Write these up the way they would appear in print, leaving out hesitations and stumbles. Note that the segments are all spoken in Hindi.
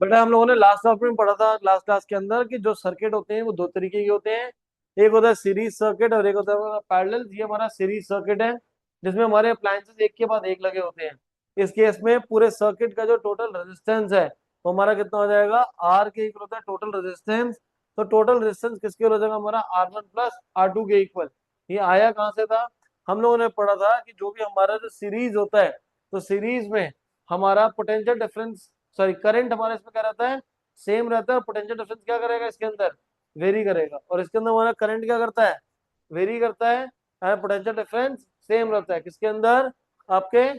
बेटा हम लोगों ने लास्ट क्लास में पढ़ा था, लास्ट क्लास के अंदर, कि जो सर्किट होते हैं वो दो तरीके के होते हैं। एक होता है सीरीज सर्किट और एक होता है पैरेलल। ये हमारा सीरीज सर्किट है, जिसमें हमारे अप्लायंसेस एक के बाद एक लगे होते हैं। इस केस में पूरे सर्किट का जो टोटल रेजिस्टेंस है वो हमारा कितना हो जाएगा, आर के इक्वल होता है टोटल रेजिस्टेंस। तो टोटल रेजिस्टेंस किसके हो जाएगा हमारा, R1 + R2 के इक्वल। ये आया कहाँ से था, हम लोगों ने पढ़ा था कि जो भी हमारा जो सीरीज होता है, तो सीरीज में हमारा पोटेंशियल डिफरेंस, सॉरी करंट हमारा इसमें क्या रहता है, सेम रहता है। और पोटेंशियल डिफरेंस क्या करेगा इसके अंदर, वेरी करेगा। और इसके अंदर हमारा करंट क्या करता है, वेरी करता है। पोटेंशियल डिफरेंस सेम रहता है किसके अंदर, आपके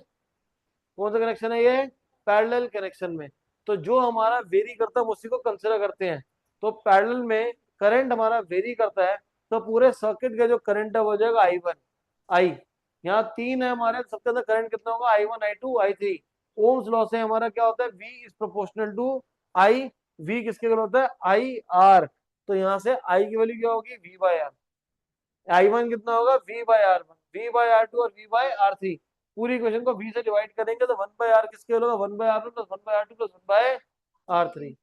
कौन सा कनेक्शन है ये, पैरेलल कनेक्शन में। तो जो हमारा वेरी करता है हम उसी को कंसिडर करते हैं। तो पैरेलल में करंट हमारा वेरी करता है, तो पूरे सर्किट का जो करंट है वो हो जाएगा I1 आई। यहाँ तीन है हमारे, सबके अंदर करंट कितना होगा, I1 I2 I3। Ohm's law से हमारा क्या होता है, V is proportional to I। V किसके इक्वल होता है, IR। तो यहाँ से I की वैल्यू क्या होगी, V/R। I1 कितना होगा, V/R1, V/R2 और V/R3। पूरी इक्वेशन को V से डिवाइड करेंगे तो 1/R किसके होगा, 1/R1 + 1/R2 + 1/R3।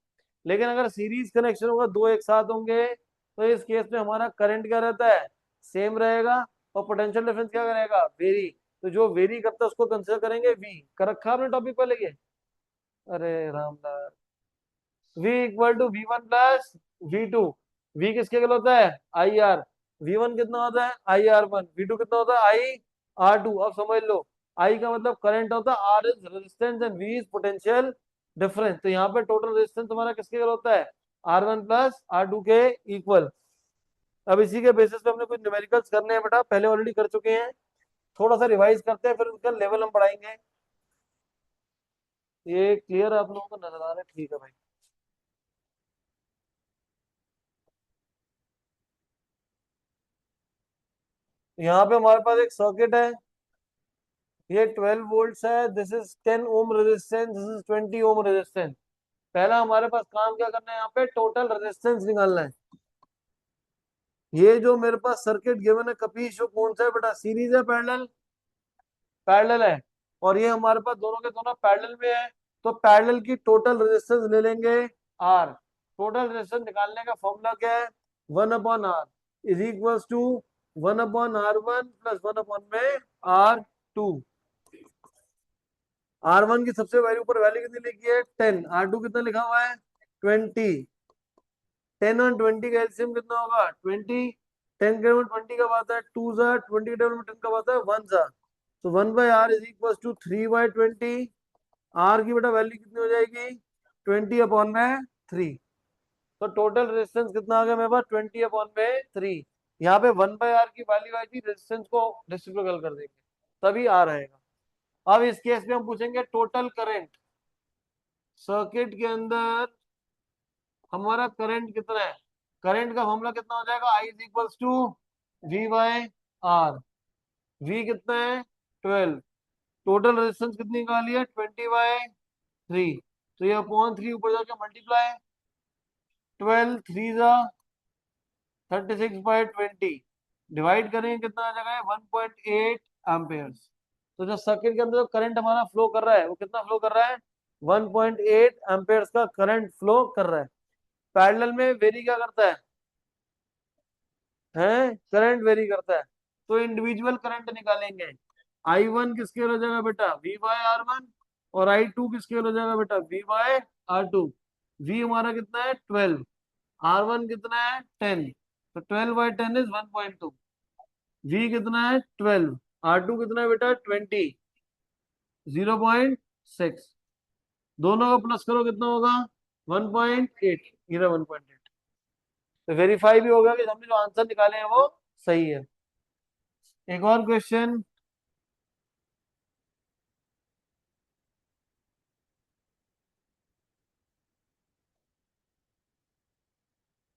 लेकिन अगर सीरीज कनेक्शन होगा, दो एक साथ होंगे, तो इस केस में हमारा करंट क्या रहता है, सेम रहेगा। और पोटेंशियल डिफरेंस क्या करेगा, वेरी। तो जो वेरी करता है उसको कंसिडर करेंगे V। कर रखा आपने टॉपिक पहले के, अरे Ramlal. V = V1 + V2। V किसके इक्वल होता है, IR। V1 कितना होता है, IR1। V2 कितना होता है, IR2। अब समझ लो, I का मतलब करंट होता है, R is resistance and V is potential difference. तो यहाँ पे टोटल रेजिस्टेंस तुम्हारा किसके इक्वल होता है, R1 + R2 के इक्वल। अब इसी के बेसिस पे हमने कुछ न्यूमेरिकल्स करने हैं बेटा, पहले ऑलरेडी कर चुके हैं। थोड़ा सा रिवाइज करते हैं, फिर उनका लेवल हम बढ़ाएंगे। ये क्लियर आप लोगों को नजर आ रहा है, ठीक है भाई। यहाँ पे हमारे पास एक सर्किट है, ये 12 वोल्ट्स है। This is 10 ohm resistance, this is 20 ohm resistance. पहला हमारे पास काम क्या करना है, यहाँ पे टोटल रेजिस्टेंस निकालना है। ये जो मेरे पास सर्किट गिवन है कपीश, वो कौन सा है बेटा, सीरीज है पैरेलल, पैरेलल है। और ये हमारे पास दोनों के दोनों पैरेलल में है। तो पैरेलल की टोटल रेजिस्टेंस ले लेंगे आर। टोटल रेजिस्टेंस निकालने का फॉर्मूला क्या है, 1/R is equals to 1/R1 + 1 में R2। R1 की सबसे वैल्यू, ऊपर वैल्यू कितनी लिखी है, 10। R2 कितना लिखा हुआ है, 20। 10 और 20 का एलसीएम कितना होगा, 20। 10 के टेबल में 20 का आता है 2 ज़ा, 20 के टेबल में 10 का आता है 1 ज़ा। तो 1/R is equal to 3/20। Are की बेटा वैल्यू कितनी हो जाएगी, 20/3। तो टोटल रेजिस्टेंस कितना आ गया मेरे पास, 20/3। यहाँ पे 1/R की वैल्यू आई थी, रेजिस्टेंस को रेसिप्रोकल कर देंगे तभी आ रहेगा। अब इस केस में हम पूछेंगे टोटल करंट। सर्किट के अंदर हमारा करंट कितना है, करंट का फॉर्मूला कितना हो जाएगा, I is equals to V/R। V कितना है, 12। टोटल रेजिस्टेंस कितनी निकाली है, 20/3। तो ये अपॉन 3 ऊपर जाके मल्टीप्लाई, 12 3 ज़ा 36/20। डिवाइड करेंगे कितना आ जाएगा, 1.8 एम्पेयर्स। तो जो सर्किट के अंदर जो करंट हमारा फ्लो कर रहा है वो कितना फ्लो कर रहा है, 1.8 एम्पेयर्स का करंट फ्लो कर रहा है। पैरेलल में वेरी क्या करता है, करंट वेरी करता है। तो इंडिविजुअल करंट निकालेंगे। I1 किसके हो जाएगा बेटा, V/R1। और I2 किसके हो जाएगा बेटा, V/R2। V हमारा कितना है, 12। R1 कितना है, 10। तो 12/10 इज 1.2। V कितना है, 12। R2 कितना है बेटा, 20, 0.6। दोनों का प्लस करो कितना होगा, 1.8। ये 1.8। तो वेरीफाई भी होगा कि हमने जो आंसर निकाले हैं वो सही है। एक और क्वेश्चन।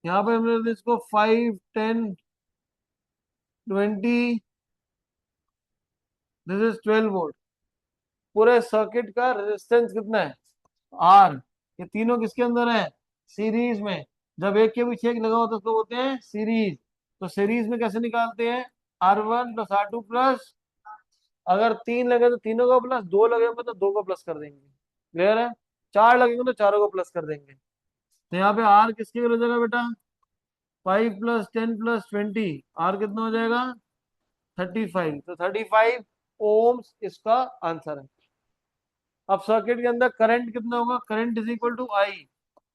यहाँ पे हमने इसको 5 10 20, दिस इज 12 वोल्ट। पूरे सर्किट का रेजिस्टेंस कितना है, आर। ये तीनों किसके अंदर है, सीरीज में। जब एक के पीछे एक लगा होता है तो बोलते हैं सीरीज। तो सीरीज में कैसे निकालते हैं, R1 + R2 प्लस, अगर तीन लगे तो तीनों का प्लस, दो लगे तो दो का प्लस कर देंगे। क्लियर है। चार लगेंगे तो चारों को प्लस कर देंगे। तो यहाँ पे आर किसके हो जाएगा बेटा, 5 + 10 + 20, आर कितना हो जाएगा 35। तो 35 ओम्स इसका आंसर है। अब सर्किट के अंदर करंट कितना होगा, करंट इज इक्वल टू आई,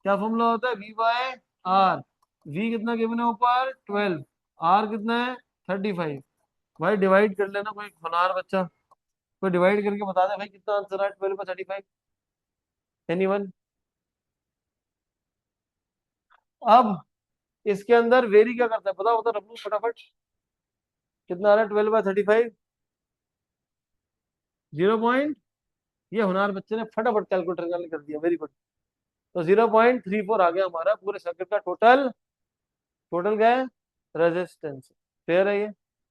क्या फॉर्मूला होता है, V/R। V कितना गिवन है ऊपर 12, आर कितना है 35। भाई डिवाइड कर लेना, कोई होनहार बच्चा कोई डिवाइड करके बता दे भाई कितना आंसर है 12/35। एनीवन? अब इसके अंदर वेरी क्या करता है, बताओ बता रखू फटाफट, कितना आ रहा है 12/35, 0 पॉइंट, ये होनहार बच्चे ने फटाफट कैलकुलेटर निकाल कर दिया, वेरी गुड। तो 0.34 आ गया हमारा पूरे सर्किट का टोटल। टोटल क्या है, रेजिस्टेंस। क्लियर है ये,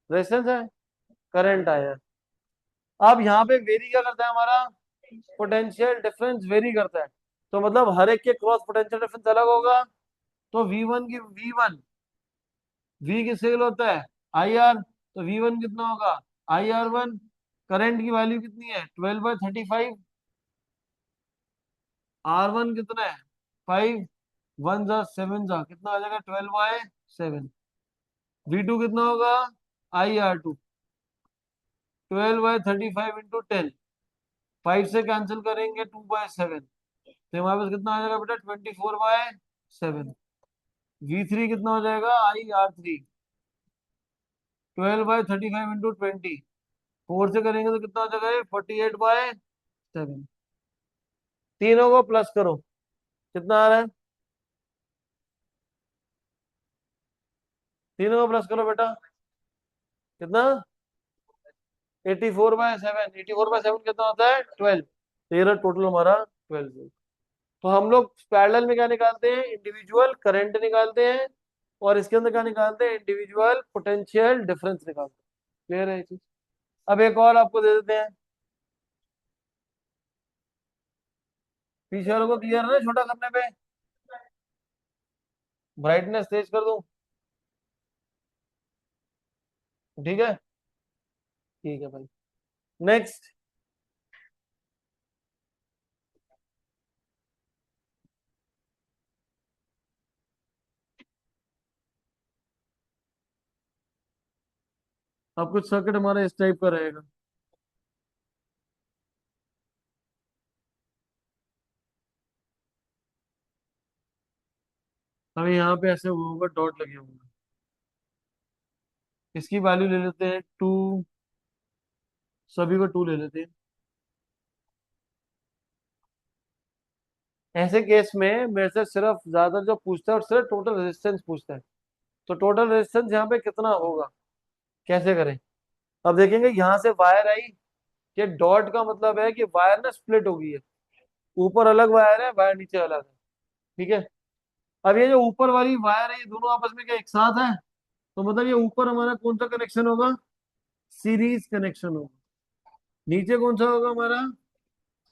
रेजिस्टेंस है, करंट आया। अब यहाँ पे वेरी क्या करता है हमारा, पोटेंशियल डिफरेंस वेरी करता है। तो मतलब हर एक के क्रॉस पोटेंशियल डिफरेंस अलग होगा। तो वी किससे होता है, IR, तो V1 कितना होगा IR1। करंट की वैल्यू कितनी है 12/35, R1 कितना है 5, 1 जा 7 जा कितना आ जाएगा 12/7। V2 कितना होगा IR2, 12/35 × 10, 5 से कैंसिल करेंगे 2/7, तो हमारे पास कितना आ जाएगा बेटा 24/7। V3 कितना हो जाएगा IR3, 12/35 × 20, 4 से करेंगे तो कितना हो जाएगा 48/7। तीनों को प्लस करो, कितना आ रहा है, तीनों को प्लस करो बेटा, कितना 84/7, 84/7 कितना होता है 12। तेरह टोटल हमारा 12। तो हम लोग पैरेलल में क्या निकालते हैं, इंडिविजुअल करंट निकालते हैं, और इसके अंदर क्या निकालते हैं, इंडिविजुअल पोटेंशियल डिफरेंस निकालते हैं। क्लियर है ये चीज? अब एक और आपको दे देते हैं, पीछे वालों को क्लियर है ना, छोटा करने पे ब्राइटनेस तेज कर दूं, ठीक है, ठीक है भाई। नेक्स्ट, अब कुछ सर्किट हमारा इस टाइप का रहेगा। हमें यहाँ पे ऐसे होगा डॉट लगे होंगे, इसकी वैल्यू ले लेते हैं 2, सभी को 2 ले लेते हैं। ऐसे केस में मेरे से सिर्फ ज्यादा जो पूछता है और सिर्फ टोटल रेजिस्टेंस पूछता है। तो टोटल रेजिस्टेंस यहाँ पे कितना होगा, कैसे करें। अब देखेंगे यहाँ से वायर आई, ये डॉट का मतलब है कि वायर ना स्प्लिट हो गई है, ऊपर अलग वायर है, वायर नीचे अलग है, ठीक है। अब ये जो ऊपर वाली वायर है, ये दोनों आपस में क्या एक साथ है, तो मतलब ये ऊपर हमारा कौन सा कनेक्शन होगा, सीरीज कनेक्शन होगा। नीचे कौन सा होगा हमारा,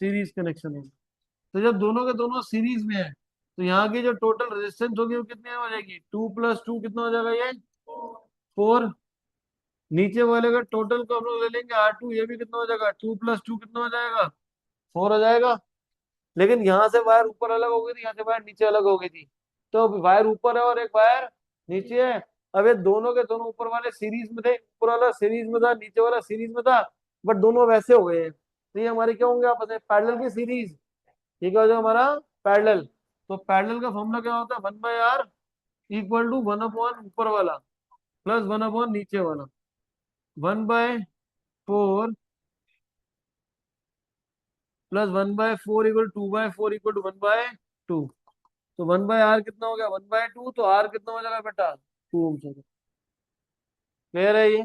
सीरीज कनेक्शन होगा। तो जब दोनों के दोनों सीरीज में है, तो यहाँ की जो टोटल रेजिस्टेंस होगी वो कितनी हो जाएगी, 2 + 2 कितना हो जाएगा ये 4। नीचे वाले का टोटल को हम लोग ले लेंगे R2, ये भी कितना हो जाएगा 2 + 2 कितना हो जाएगा 4 हो जाएगा। लेकिन यहाँ से वायर ऊपर अलग हो गई थी, यहाँ से वायर नीचे अलग हो गई थी। तो वायर ऊपर है और एक वायर नीचे है। अब ये दोनों के दोनों ऊपर वाले सीरीज में थे, ऊपर वाला सीरीज में था, नीचे वाला सीरीज में था, बट दोनों वैसे हो गए हैं, तो ये हमारे क्या होंगे आपस में, पैरेलल की सीरीज। ठीक है, हो जाएगा हमारा पैरेलल। तो पैरेलल का फॉर्मूला क्या होता है, 1/R इक्वल टू 1/, ऊपर वाला प्लस 1/, नीचे वाला, 1/4 प्लस 1/4 इक्वल 2/4 इक्वल टू 1/2। तो 1/R कितना हो गया 1/2, तो R कितना हो जाएगा बेटा 2 ओम। क्लियर है ये?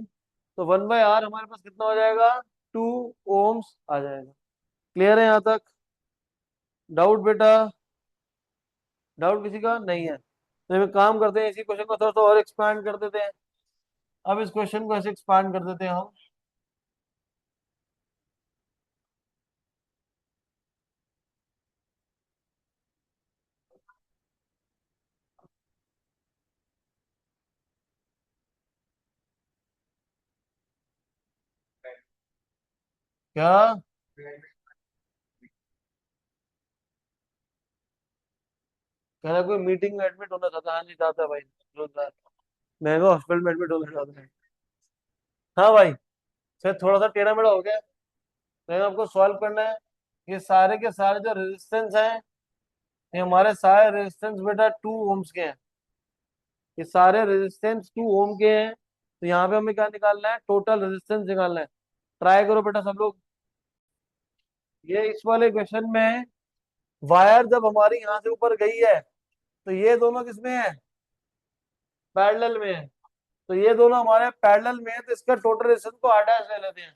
तो 1/R हमारे पास कितना हो जाएगा 2 ओम्स आ जाएगा। क्लियर है यहाँ तक? डाउट बेटा, डाउट किसी का नहीं है? तो हम एक काम करते हैं, इसी क्वेश्चन को थोड़ा सा और एक्सपांड कर देते हैं। अब इस क्वेश्चन को ऐसे एक्सपांड कर देते हैं हम, क्या कह रहा कोई मीटिंग में एडमिट होना चाहता है। हाँ जी चाहता है भाई, जोरदार। मैं भी हॉस्पिटल में एडमिट होना चाहता है। हाँ भाई, सर थोड़ा सा टेढ़ा मेढ़ा हो गया, लेकिन आपको सॉल्व करना है। ये सारे के सारे जो रेजिस्टेंस हैं, ये हमारे सारे रेजिस्टेंस बेटा 2 ओम्स के हैं। ये सारे रेजिस्टेंस 2 ओम के हैं। तो यहाँ पे हमें क्या निकालना है, टोटल रेजिस्टेंस निकालना है। ट्राई करो बेटा सब लोग। ये इस वाले क्वेश्चन में वायर जब हमारी यहाँ से ऊपर गई है, तो ये दोनों किसमें है, पैरेलल में है। तो ये दोनों हमारे पैरेलल में है, तो इसका टोटल रेजिस्टेंस को r डैश ले लेते हैं।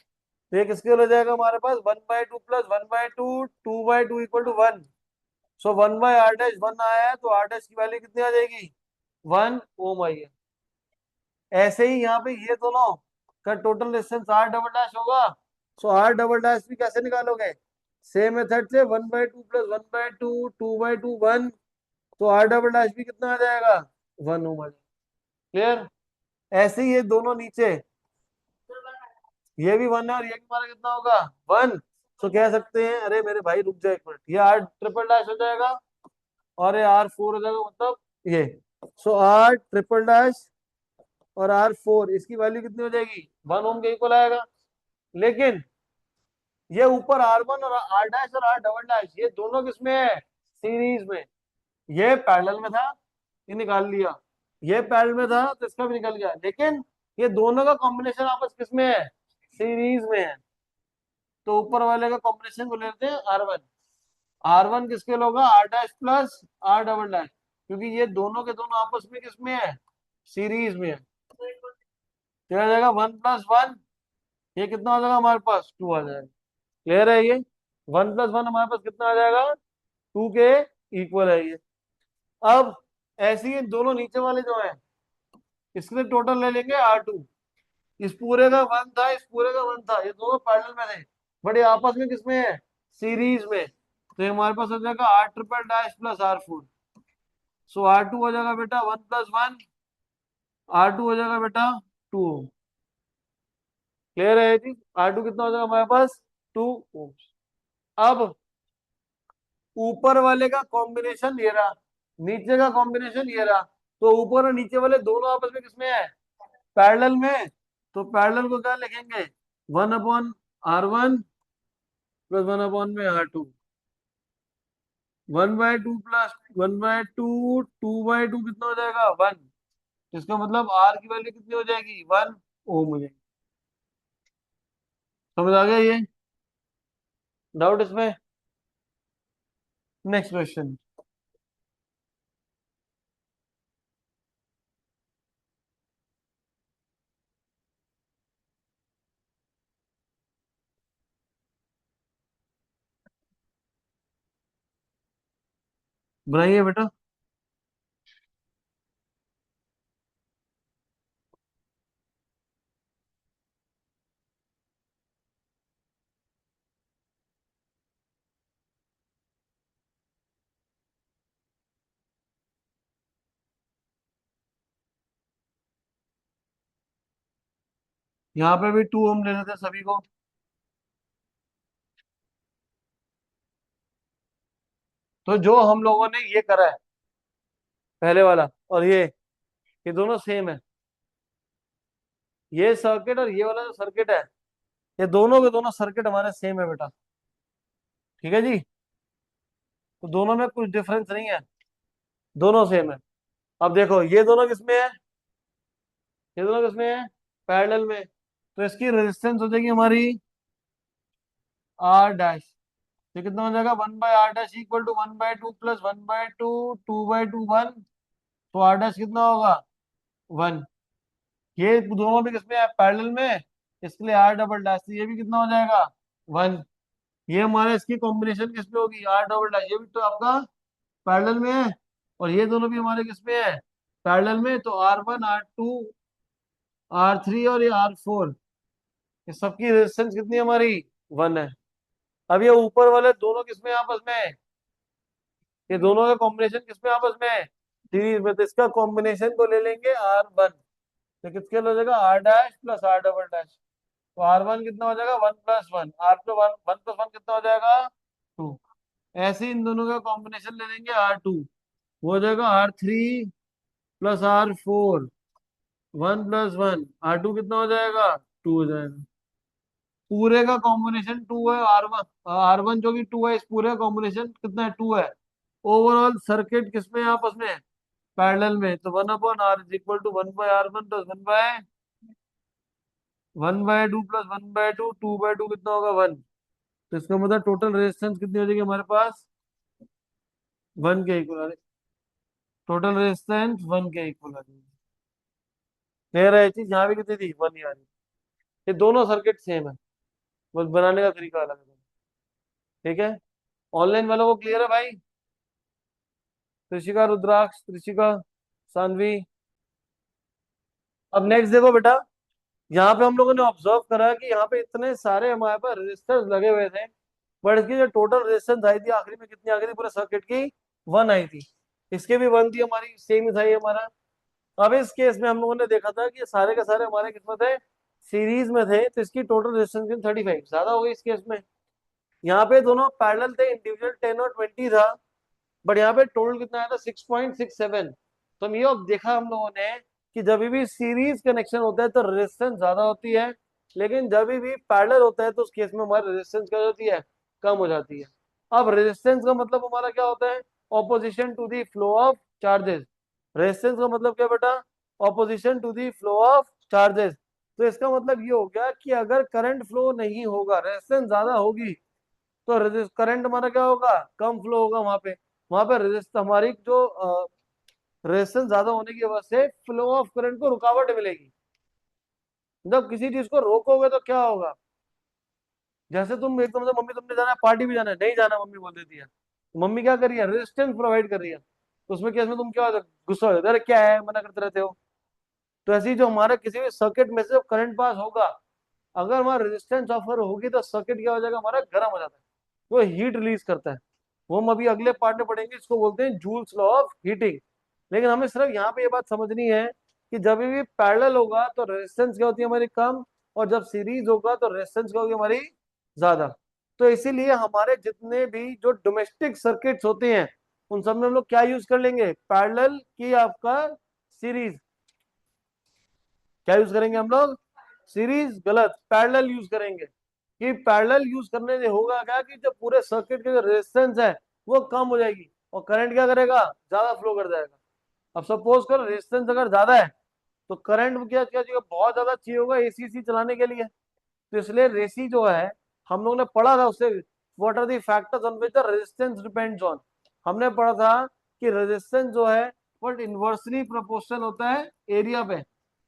तो ये किसके हो जाएगा हमारे पास, 1/2 plus 1/2, 2/2 equal to 1। So 1/r dash 1 आया है, तो r डैश की वैल्यू कितनी आ जाएगी, 1 ओम आई है। ऐसे ही यहाँ पे ये दोनों का total resistance r double dash होगा। सो r डबल डैश भी कैसे निकालोगे, सेम मेथड से 1/2 प्लस 1/2, 2/2 1। तो r डबल डैश भी कितना आ जाएगा, 1 ओम आ जाएगा। क्लियर। ऐसे ही ये दोनों नीचे, ये भी 1 है और ये भी हमारा कितना होगा, 1। तो कह सकते हैं, अरे मेरे भाई रुक जाए एक मिनट, ये r ट्रिपल डैश हो जाएगा और ये r4 हो जाएगा, मतलब ये। सो r ट्रिपल डैश और r4, इसकी वैल्यू कितनी हो जाएगी, 1 ओम के इक्वल आएगा। लेकिन ये ऊपर r1 और r डैश और r डबल डैश, ये दोनों किसमें है, सीरीज में। ये पैरेलल में था, ये निकाल लिया। ये पैरेलल में था, तो इसका भी निकल गया। लेकिन ये दोनों का कॉम्बिनेशन आपस किसमें है, सीरीज में है। तो ऊपर वाले का कॉम्बिनेशन को लेते हैं r1। r1 किसके लिए होगा, r dash plus r double dash, क्योंकि ये दोनों के दोनों आपस में किसमें है, सीरीज में है। तो आ जाएगा 1+1, ये कितना हो जाएगा हमारे पास, 2 आ जाएगा। क्लियर है ये, 1+1 हमारे पास कितना आ जाएगा, 2 के इक्वल है ये। अब ऐसे ही दोनों नीचे वाले जो है, इसके लिए टोटल ले लेंगे r2। इस पूरे का 1 था, इस पूरे का 1 था, ये दोनों पैरेलल में थे, बट ये आपस में किसमें है, सीरीज में। तो ये हमारे पास हो जाएगा r triple dash plus r4। सो r2 हो जाएगा बेटा 1+1, r2 हो जाएगा बेटा 2। क्लियर है ये चीज, r2 कितना हो जाएगा हमारे पास, 2 ओम। अब ऊपर वाले का कॉम्बिनेशन ये रहा, नीचे का कॉम्बिनेशन ये रहा। तो ऊपर और नीचे वाले दोनों आपस में किसमें है, पैरेलल में। तो पैरेलल को क्या लिखेंगे, 1/r1 प्लस 1/r2। 1/2 प्लस 1/2, 2/2 कितना हो जाएगा, 1। इसका मतलब r की वैल्यू कितनी हो जाएगी, 1 ओम हो जाएगी। समझ आ गया ये, डाउट इसमें। Next question. बनाइए बेटा। यहाँ पे भी 2 ओम लेने थे सभी को। तो जो हम लोगों ने ये करा है, पहले वाला और ये दोनों सेम है। ये सर्किट और ये वाला जो सर्किट है, ये दोनों के दोनों सर्किट हमारे सेम है बेटा। ठीक है जी, तो दोनों में कुछ डिफरेंस नहीं है, दोनों सेम है। अब देखो ये दोनों किसमें है, ये दोनों किसमें है, पैरेलल में। तो इसकी रेजिस्टेंस हो जाएगी हमारी आर डैश। ये कितना हो जाएगा, 1/r dash equal to 1/2 plus 1/2, 2/2 1। तो r डैश कितना होगा, 1। ये दोनों भी किसमें है, पैरेलल में। इसके लिए r डबल डैश, तो ये भी कितना हो जाएगा, 1। ये हमारे इसकी कॉम्बिनेशन किसमें होगी, r डबल डैश, ये भी तो आपका पैरेलल में है। और ये दोनों भी हमारे किसमें है, पैरेलल में। तो r1 r2 r3 और ये r4, ये सबकी रेजिस्टेंस कितनी है हमारी, 1 है। अब ये ऊपर वाले दोनों किसमें आपस में है, ये दोनों का कॉम्बिनेशन किसमें आपस में है, सीरीज में। तो इसका कॉम्बिनेशन को ले लेंगे r1। तो किसके लिए हो जाएगा, r dash plus r double dash. तो r1 कितना हो जाएगा, 1+1, r+1 1+1 कितना हो जाएगा, 2। ऐसे ही इन दोनों का कॉम्बिनेशन ले लेंगे r2। वो हो जाएगा R3 प्लस R4, 1 + 1, R2 कितना हो जाएगा, 2 हो जाएगा। पूरे का कॉम्बिनेशन 2 है, R1 जो कि 2 है, इस पूरे कॉम्बिनेशन कितना है, 2 है। ओवरऑल सर्किट किसमें है आपस में, पैरेलल में, तो 1/R = 1/R1 प्लस 1/2 प्लस 1/2, 2/2 कितना होगा, 1। तो इसका मतलब टोटल रेजिस्टेंस कितनी हो जाएगी हमारे पास, 1 के इक्वल। टोटल रेजिस्टेंस 1 के इक्वल आ जाएगी। क्लियर है ये चीज, यहाँ भी कितनी थी, 1 ही आ रही। ये दोनों सर्किट सेम है, बस बनाने का तरीका अलग है। ठीक है, ऑनलाइन वालों को क्लियर है भाई। त्रिशिका, रुद्राक्ष, त्रिशिका, सानवी। अब नेक्स्ट देखो बेटा, यहाँ पे हम लोगों ने ऑब्जर्व करा कि यहाँ पे इतने सारे हमारे पास रेजिस्टर्स लगे हुए थे, बट इसकी जो टोटल रेजिस्टेंस आई थी आखिरी में कितनी आ गई थी पूरे सर्किट की, 1 आई थी। इसके भी 1 थी हमारी, सेम ही था ये हमारा। अब इस केस में हम लोगों ने देखा था कि सारे के सारे हमारे किस्मत है सीरीज में थे, तो इसकी टोटल रेजिस्टेंस 35 ज्यादा हो गई इस केस में। यहाँ पे दोनों पैरेलल थे, इंडिविजुअल 10 और 20 था, बट यहाँ पे टोटल कितना आया था, 6.67। तो हम ये अब देखा हम लोगों ने कि जब भी सीरीज कनेक्शन होता है तो रेजिस्टेंस ज्यादा होती है, लेकिन जब भी पैरेलल होता है तो उस केस में हमारी रेजिस्टेंस क्या होती है, कम हो जाती है। अब रेजिस्टेंस का मतलब हमारा क्या होता है, opposition to the flow of charges. Resistance का मतलब क्या बेटा, opposition to the flow of charges. तो इसका मतलब ये हो गया कि अगर करंट फ्लो नहीं होगा, रेजिस्टेंस ज्यादा होगी, तो करंट हमारा क्या होगा, कम फ्लो होगा वहां पे रेजिस्ट हमारी जो रेजिस्टेंस ज्यादा होने की वजह से फ्लो ऑफ करंट को रुकावट मिलेगी। जब किसी चीज को रोकोगे तो क्या होगा, जैसे तुम एकदम से मम्मी तुमने जाना है पार्टी भी जाना है, नहीं जाना मम्मी बोल देती है, तो मम्मी क्या कर रही है, रेजिस्टेंस प्रोवाइड कर रही है। तो उसमें केस में तुम क्या हो जाते, गुस्सा हो जाते हो, अरे क्या है मना करते रहते हो। तो ऐसे ही जो हमारा किसी भी सर्किट में से करंट पास होगा, अगर हमारा रेजिस्टेंस ऑफर होगी तो सर्किट क्या हो जाएगा, हमारा गर्म हो जाता है, वो हीट रिलीज करता है। वो हम अभी अगले पार्ट में पढ़ेंगे, इसको बोलते हैं जूल्स लॉ ऑफ हीटिंग। लेकिन हमें सिर्फ यहाँ पे ये बात समझनी है कि जब भी पैरेलल होगा तो रेजिस्टेंस क्या होती है हमारी, कम, और जब सीरीज होगा तो रेजिस्टेंस क्या होगी हमारी, ज्यादा। तो इसीलिए हमारे जितने भी जो डोमेस्टिक सर्किट्स होते हैं उन सब में हम लोग क्या यूज कर लेंगे, पैरेलल की आपका सीरीज। क्या यूज करेंगे हम लोग, सीरीज गलत, पैरेलल यूज करेंगे। कि पैरेलल यूज करने से होगा क्या कि जब पूरे सर्किट की जो रेजिस्टेंस है वो कम हो जाएगी और करंट क्या करेगा, ज्यादा फ्लो कर जाएगा। अब सपोज करो रेजिस्टेंस अगर ज्यादा है तो करंट क्या क्या चाहिए, बहुत ज्यादा चाहिए होगा एसी चलाने के लिए। तो इसलिए रेसी जो है, हम लोग ने पढ़ा था उससे, what are the factors on which the resistance depends on. हमने पढ़ा था कि रेजिस्टेंस जो है वो इन्वर्सली प्रोपोर्शनल होता है एरिया पे।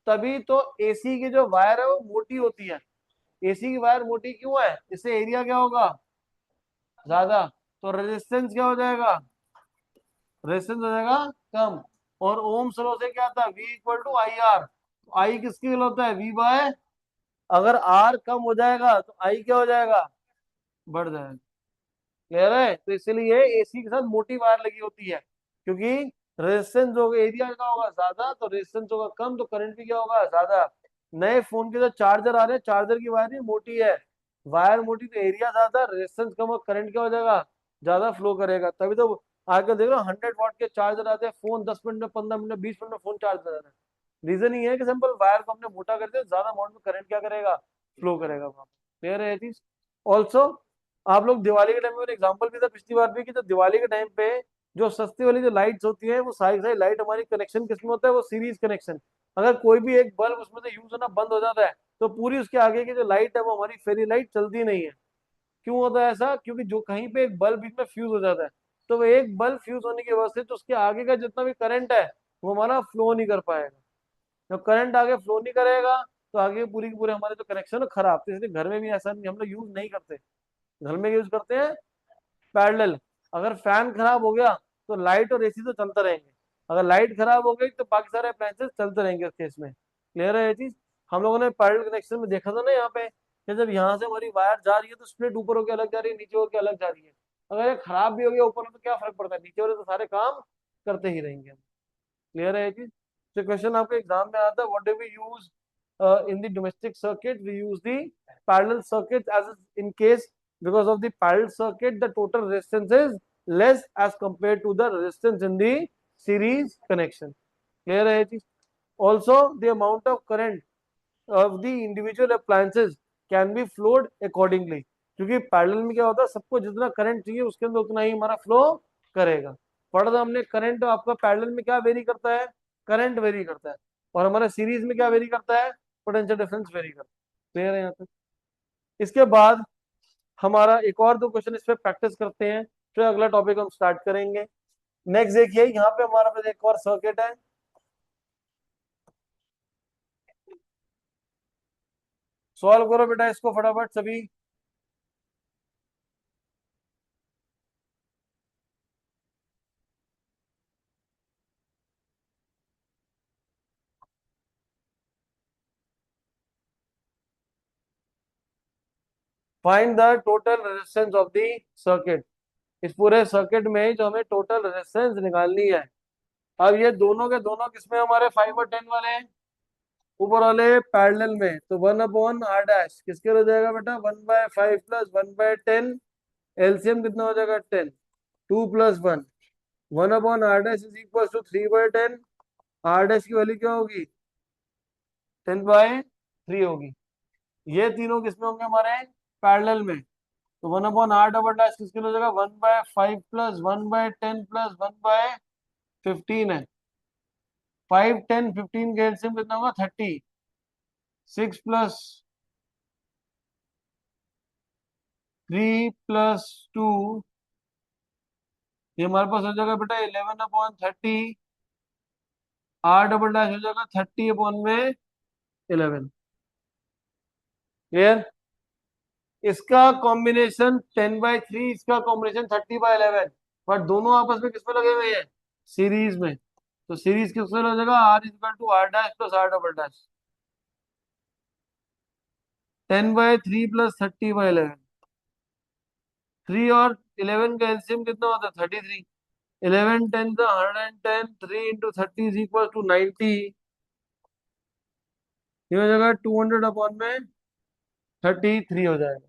तभी तो एसी की जो वायर है वो मोटी होती है। एसी की वायर मोटी क्यों है, इससे एरिया क्या होगा, ज्यादा। तो रेजिस्टेंस क्या हो जाएगा, रेजिस्टेंस हो जाएगा कम। और ओम्स लॉ से क्या था, V = IR। आई किसके लिए होता है, V/, अगर आर कम हो जाएगा तो आई क्या हो जाएगा, बढ़ जाएगा। क्लियर है, तो इसीलिए एसी के साथ मोटी वायर लगी होती है, क्योंकि रेजिस्टेंस जो एरिया का होगा ज्यादा तो रेजिस्टेंस होगा कम, तो करंट भी क्या होगा, ज्यादा। नए फोन के जो चार्जर आ रहे हैं, चार्जर की वायर भी मोटी है, वायर मोटी तो एरिया ज्यादा, रेजिस्टेंस कम और करंट क्या हो जाएगा, ज्यादा फ्लो करेगा। तभी तो आगे देख लो 100 वाट के चार्जर आते हैं, फोन 10 मिनट में, 15 मिनट में, 20 मिनट में फोन चार्ज कर रहा है। रीजन ये है कि सिंपल वायर को हमने मोटा कर दिया, ज्यादा अमाउंट में करंट क्या करेगा, फ्लो करेगा वहां। क्लियर है ये चीज। ऑल्सो आप लोग दिवाली के टाइम में एग्जांपल भी था पिछली बार भी कि, तो दिवाली के टाइम पे जो सस्ती वाली जो लाइट्स होती है वो सारी सारी लाइट हमारी कनेक्शन किसमें होता है, वो सीरीज कनेक्शन। अगर कोई भी एक बल्ब उसमें से यूज होना बंद हो जाता है तो पूरी उसके आगे की जो लाइट है वो हमारी फेरी लाइट चलती नहीं है। क्यों होता है ऐसा, क्योंकि जो कहीं पे एक बल्ब बीच में फ्यूज हो जाता है, तो वो एक बल्ब फ्यूज होने की वजह से तो उसके आगे का जितना भी करंट है वो हमारा फ्लो नहीं कर पाएगा। जब करंट आगे फ्लो नहीं करेगा तो आगे पूरी की पूरे हमारे जो कनेक्शन है खराब। तो इसलिए घर में भी ऐसा नहीं, हम लोग यूज नहीं करते, घर में यूज करते हैं पैरेलल। अगर फैन खराब हो गया तो लाइट और एसी तो चलते रहेंगे, अगर लाइट खराब हो गई तो बाकी सारे अप्लायंसेस चलते रहेंगे उस केस में। क्लियर है ये चीज। हम लोगों ने पैरेलल कनेक्शन में देखा था ना यहाँ पे कि जब यहाँ से हमारी वायर जा रही है तो स्प्लिट ऊपर होकर अलग जा रही है, नीचे होकर अलग जा रही है। अगर ये खराब भी हो गया ऊपर में तो क्या फर्क पड़ता है, नीचे वाले तो सारे काम करते ही रहेंगे। क्लियर है ये चीज। तो क्वेश्चन आपके एग्जाम में आता है, what do we use in the domestic circuit, we use the parallel circuit as in case, because of the parallel circuit the total resistance is less as compared to the resistance in the series connection. Clear है ये चीज? Also the amount of current of the individual appliances can be flowed accordingly, क्योंकि पैरेलल में क्या होता है, सबको जितना करंट चाहिए उसके अंदर उतना ही हमारा फ्लो करेगा। पढ़ा था हमने, करंट आपका पैरेलल में क्या वेरी करता है, करंट वेरी करता है, और हमारा सीरीज में क्या वेरी करता है, पोटेंशियल डिफरेंस वेरी करता है। क्लियर है यहाँ तक? इसके बाद हमारा एक और दो क्वेश्चन इस पे प्रैक्टिस करते हैं, फिर अगला टॉपिक हम स्टार्ट करेंगे। नेक्स्ट देखिए, यहाँ पे हमारा पास एक और सर्किट है। सॉल्व करो बेटा इसको फटाफट सभी। Find the total resistance of the circuit. इस पूरे सर्किट में जो हमें टोटल रेजिस्टेंस निकालनी है। अब ये दोनों के दोनों किसमें, हमारे 5 और 10 वाले हैं, ऊपर वाले पैरेलल में, तो 1/r डैश किसके हो जाएगा बेटा, 1/5 प्लस 1/10। एलसीएम कितना हो जाएगा, 10। 2 plus 1, 1/r dash is equal to 3/10। R dash की वैल्यू क्या होगी, 10/3 होगी। ये तीनों किसमें होंगे, हमारे पैरेलल में। तो 1/r डबल डैश किसके लिए हो जाएगा, 1/5 प्लस 1/10 प्लस 1/15 है। 5 10 15 के एलसीएम कितना होगा, 30। 6 प्लस 3 प्लस 2, ये हमारे पास हो जाएगा बेटा 11/30। आर डबल डैश हो जाएगा 30/11। क्लियर? इसका कॉम्बिनेशन 10/3, इसका कॉम्बिनेशन 30/11, बट दोनों आपस में किसमें लगे हुए हैं, सीरीज में। तो सीरीज किसमें हो जाएगा, R equal to R dash plus R double dash. 10/3 plus 30/11। 3 और 11 का एलसीएम कितना होता है, 33। 11 10 का 110, 3 इंटू 30 इज इक्वल टू 90। ये हो जाएगा 200/33 हो जाएगा।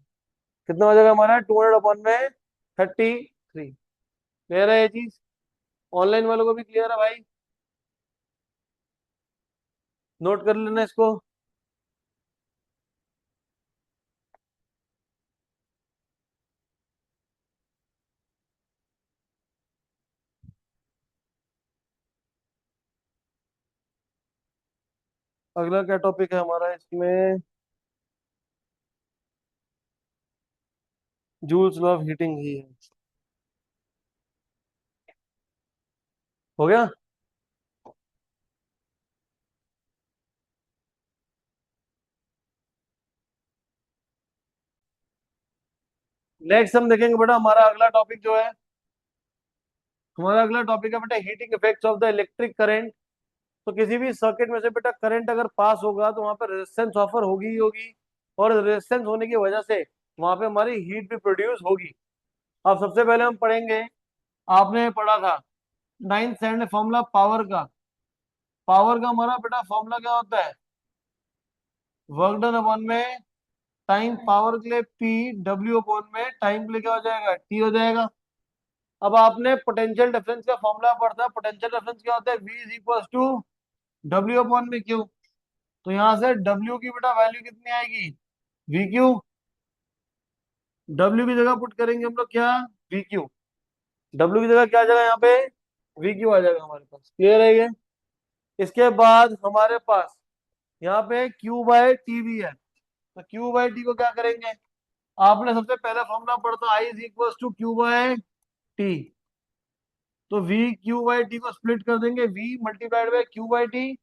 कितना हो जाएगा हमारा, 200/33। क्लियर है ये चीज? ऑनलाइन वालों को भी क्लियर है भाई? नोट कर लेना इसको। अगला क्या टॉपिक है हमारा इसमें, जूल्स लॉ ऑफ हीटिंग ही है। हो गया? नेक्स्ट हम देखेंगे बेटा, हमारा अगला टॉपिक जो है, हमारा अगला टॉपिक है बेटा heating effects of the electric current. तो किसी भी सर्किट में से बेटा करंट अगर पास होगा तो वहां पर रेजिस्टेंस ऑफर होगी ही होगी, और रेजिस्टेंस होने की वजह से वहां पे हमारी हीट भी प्रोड्यूस होगी। अब सबसे पहले हम पढ़ेंगे, आपने पढ़ा था 9th स्टैंडर्ड फॉर्मूला पावर का। पावर का हमारा बेटा फॉर्मूला क्या होता है, वर्क डन अपॉन में टाइम, पावर के लिए पी, डब्ल्यू अपॉन में टाइम के लिए क्या हो जाएगा, टी हो जाएगा। अब आपने पोटेंशियल डिफरेंस का फॉर्मूला पढ़ता है, पोटेंशियल डिफरेंस क्या होता है, V is equal to W upon में क्यू। तो यहाँ से डब्ल्यू की बेटा वैल्यू कितनी आएगी, वी क्यू। डब्ल्यू की जगह पुट करेंगे हम लोग क्या, वी क्यू। डब्ल्यू की जगह क्या आ जाएगा यहाँ पे, वी क्यू आ जाएगा हमारे पास। क्लियर है ये? इसके बाद हमारे पास यहाँ पे क्यू बाय टी भी है। तो क्यू बाय टी को क्या करेंगे, आपने सबसे पहला फॉर्मूला पढ़ता, I is equal to q by t. तो वी क्यू बाई टी को स्प्लिट कर देंगे, v multiplied by q by t,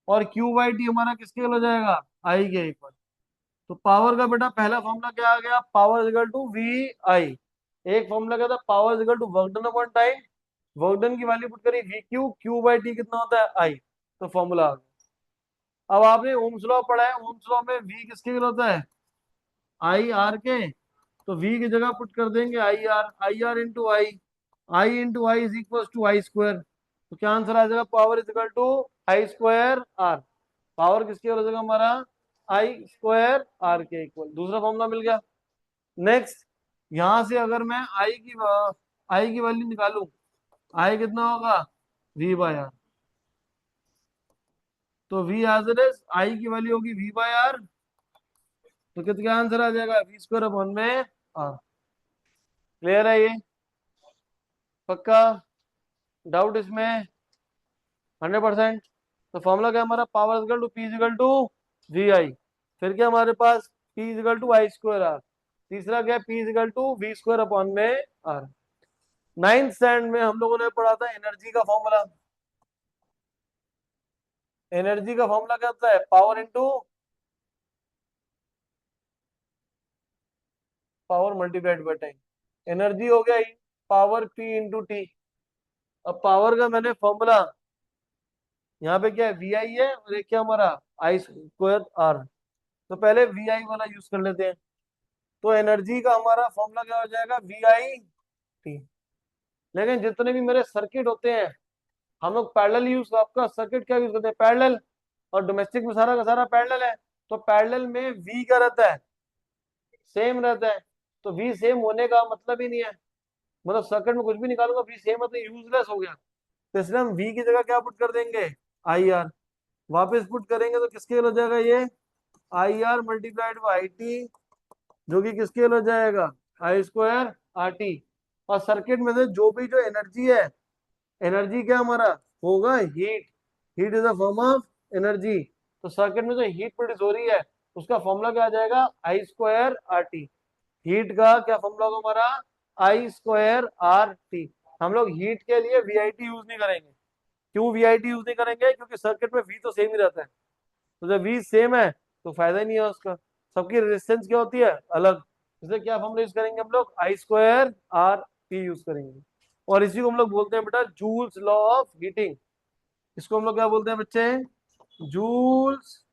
और क्यू बाई टी हमारा किसके इक्वल हो जाएगा, आई के इक्वल। तो पावर का बेटा पहला फॉर्मूला क्या आ गया, power equal to we I. एक फॉर्मूला क्या था, power equal to work done upon time. Work done की वैल्यू पुट करी V Q, Q by T कितना होता है, आई। तो फॉर्मूला आ गया। अब आपने ओम्स लॉ पढ़ा है, ओम्स लॉ में वी किसके इक्वल होता है, आई आर के। तो वी की जगह पुट कर देंगे I R into I. I into I is equal to I square. तो क्या आंसर आ जाएगा, power is equal to I square R. Power किसके हो जाएगा हमारा, आई स्क्वायर आर के इक्वल। दूसरा फॉर्मूला मिल गया। नेक्स्ट, यहां से अगर मैं आई की वैल्यू निकालूं, आई कितना होगा, वी बाय आर। तो वी एज इट इज, आई की वैल्यू होगी वी बाय आर। तो कितना आंसर आ जाएगा, वी स्क्वायर अपॉन में आर। क्लियर है ये? पक्का? डाउट इसमें? 100%। तो फॉर्मूला क्या हमारा, power equal to p equal to we I. फिर क्या हमारे पास, p equal to I square r. तीसरा क्या, p equal to v square upon में आर। नाइन्थ स्टैंड में हम लोगों ने पढ़ा था एनर्जी का फॉर्मूला। एनर्जी का फॉर्मूला क्या होता है, power into power multiplied by time. Energy हो गया पावर पी इंटू टी। अब पावर का मैंने फॉर्मूला, यहाँ पे क्या है, वी आई है और एक क्या हमारा आई स्क्वायर आर। तो पहले वी आई वाला यूज कर लेते हैं। तो एनर्जी का हमारा फॉर्मूला क्या हो जाएगा, वी आई टी। लेकिन जितने भी मेरे सर्किट होते हैं, हम लोग पैरेलल यूज, आपका सर्किट क्या यूज करते हैं, पैरेलल। और डोमेस्टिक में सारा का सारा पैरेलल है। तो पैरेलल में वी क्या रहता है, सेम रहता है। तो वी सेम होने का मतलब ही नहीं है, मतलब सर्किट में कुछ भी निकालूंगा वी सेम मतलब यूजलेस हो गया। तो इसलिए हम वी की जगह क्या पुट कर देंगे, आई आर। वापस पुट करेंगे तो किसके हो जाएगा ये, I R multiplied by I T, जो कि किसके हो जाएगा, आई स्क्वायर आर टी। और सर्किट में से जो भी जो एनर्जी है, एनर्जी क्या हमारा होगा, heat. Heat is a form of energy. तो सर्किट में जो हीट प्रोड्यूस हो रही है, उसका फॉर्मूला क्या आ जाएगा, आई स्क्वायर आर टी। हीट का क्या फॉर्मूला होगा हमारा, आई स्क्वायर आर टी। हम लोग हीट के लिए वीआईटी यूज नहीं करेंगे। क्यों वीआईटी यूज नहीं करेंगे, क्योंकि सर्किट में वी तो सेम ही रहता है। तो जब वी सेम है तो फायदा ही नहीं है उसका, सबकी रेजिस्टेंस क्या होती है, अलग। इसलिए क्या फॉर्मूला यूज करेंगे हम लोग, आई स्क्वायर आर टी यूज करेंगे। और इसी को हम लोग बोलते हैं बेटा जूल्स लॉ ऑफ हीटिंग। इसको हम लोग क्या बोलते हैं बच्चे, joules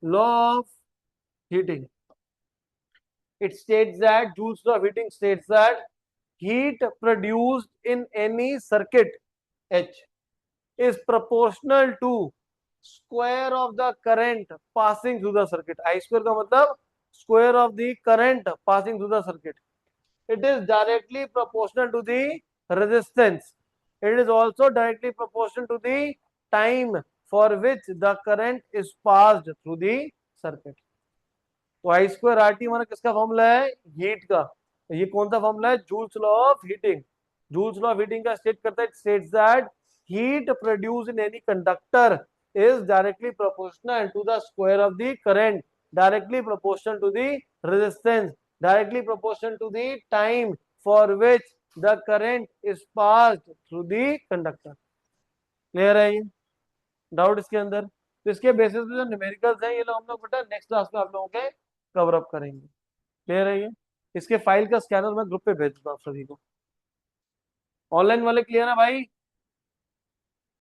law of heating. It states that Joule's law of heating states that heat produced in any circuit H is proportional to square of the current passing through the circuit. I square का मतलब square of the current passing through the circuit. It is directly proportional to the resistance. It is also directly proportional to the time for which the current is passed through the circuit. तो आई स्क्वायर आर टी हमारा किसका फॉर्मूला है, हीट का। ये कौन सा फॉर्मूला है, joules law of heating. Joules law of heating का स्टेट करता है, states that heat produce in any conductor is directly proportional to the square of the current, directly proportional to the resistance, directly proportional to the time for which the current is passed through the conductor. Clear है ये? डाउट इसके अंदर? तो इसके बेसिस पे जो न्यूमेरिकल्स हैं, ये लोग हम लोग बेटा नेक्स्ट क्लास में आप लोगों के कवर अप करेंगे। क्लियर है ये? इसके फाइल का स्कैनर मैं ग्रुप पे भेज दूंगा आप सभी को। ऑनलाइन वाले क्लियर है भाई?